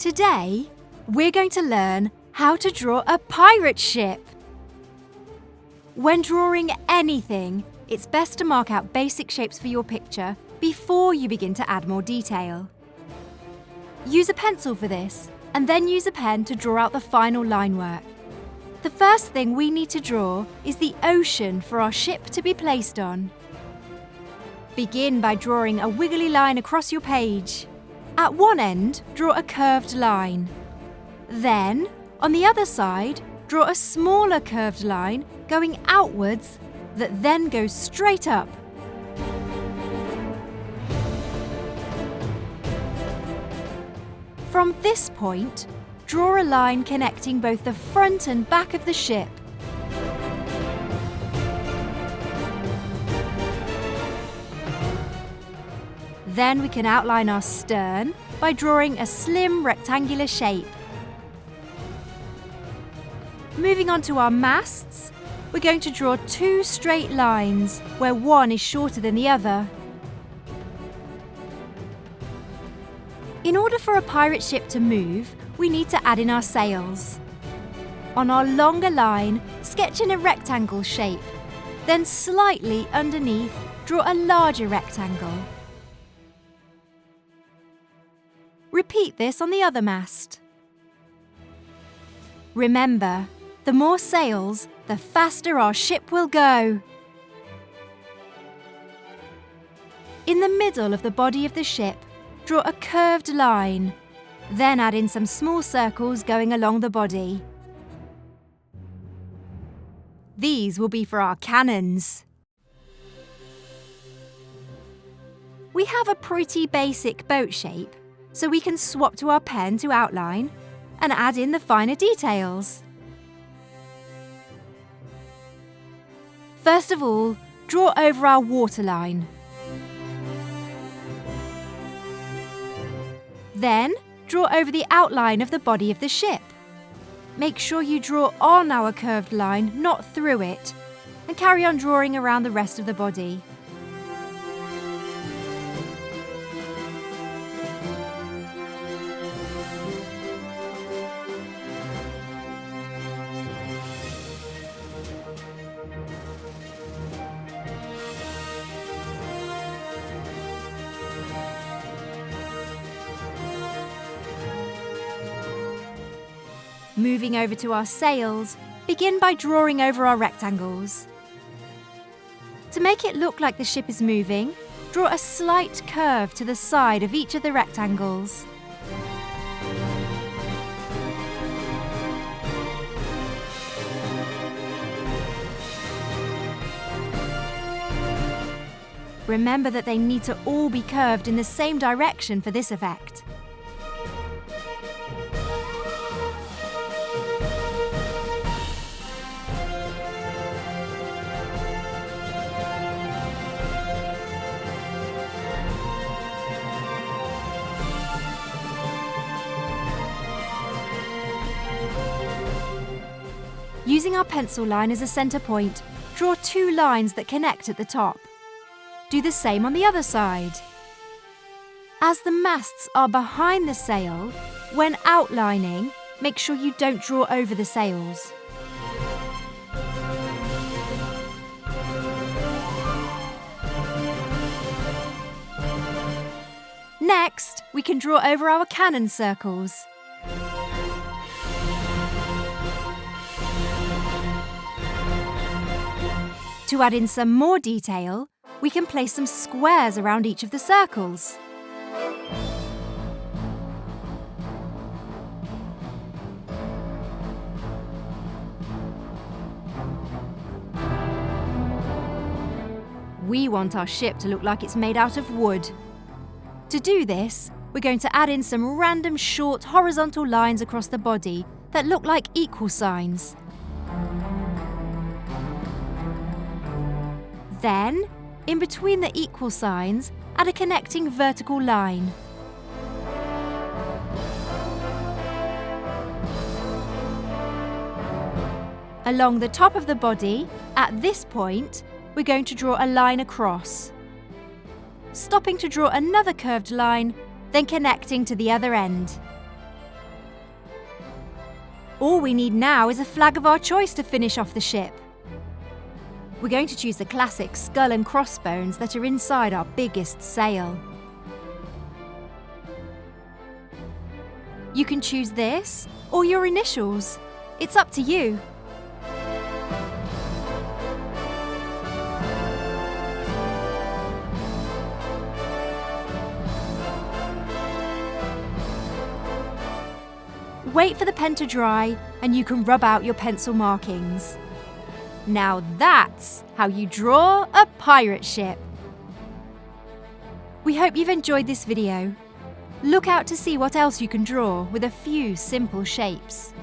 Today, we're going to learn how to draw a pirate ship. When drawing anything, it's best to mark out basic shapes for your picture before you begin to add more detail. Use a pencil for this, and then use a pen to draw out the final line work. The first thing we need to draw is the ocean for our ship to be placed on. Begin by drawing a wiggly line across your page. At one end, draw a curved line. Then, on the other side, draw a smaller curved line going outwards that then goes straight up. From this point, draw a line connecting both the front and back of the ship. Then we can outline our stern by drawing a slim rectangular shape. Moving on to our masts, we're going to draw two straight lines where one is shorter than the other. In order for a pirate ship to move, we need to add in our sails. On our longer line, sketch in a rectangle shape. Then slightly underneath, draw a larger rectangle. Repeat this on the other mast. Remember, the more sails, the faster our ship will go. In the middle of the body of the ship, draw a curved line. Then add in some small circles going along the body. These will be for our cannons. We have a pretty basic boat shape, so we can swap to our pen to outline and add in the finer details. First of all, draw over our waterline. Then, draw over the outline of the body of the ship. Make sure you draw on our curved line, not through it, and carry on drawing around the rest of the body. Moving over to our sails, begin by drawing over our rectangles. To make it look like the ship is moving, draw a slight curve to the side of each of the rectangles. Remember that they need to all be curved in the same direction for this effect. Using our pencil line as a centre point, draw two lines that connect at the top. Do the same on the other side. As the masts are behind the sail, when outlining, make sure you don't draw over the sails. Next, we can draw over our cannon circles. To add in some more detail, we can place some squares around each of the circles. We want our ship to look like it's made out of wood. To do this, we're going to add in some random short horizontal lines across the body that look like equal signs. Then, in between the equal signs, add a connecting vertical line. Along the top of the body, at this point, we're going to draw a line across. Stopping to draw another curved line, then connecting to the other end. All we need now is a flag of our choice to finish off the ship. We're going to choose the classic skull and crossbones that are inside our biggest sail. You can choose this or your initials. It's up to you. Wait for the pen to dry and you can rub out your pencil markings. Now that's how you draw a pirate ship. We hope you've enjoyed this video. Look out to see what else you can draw with a few simple shapes.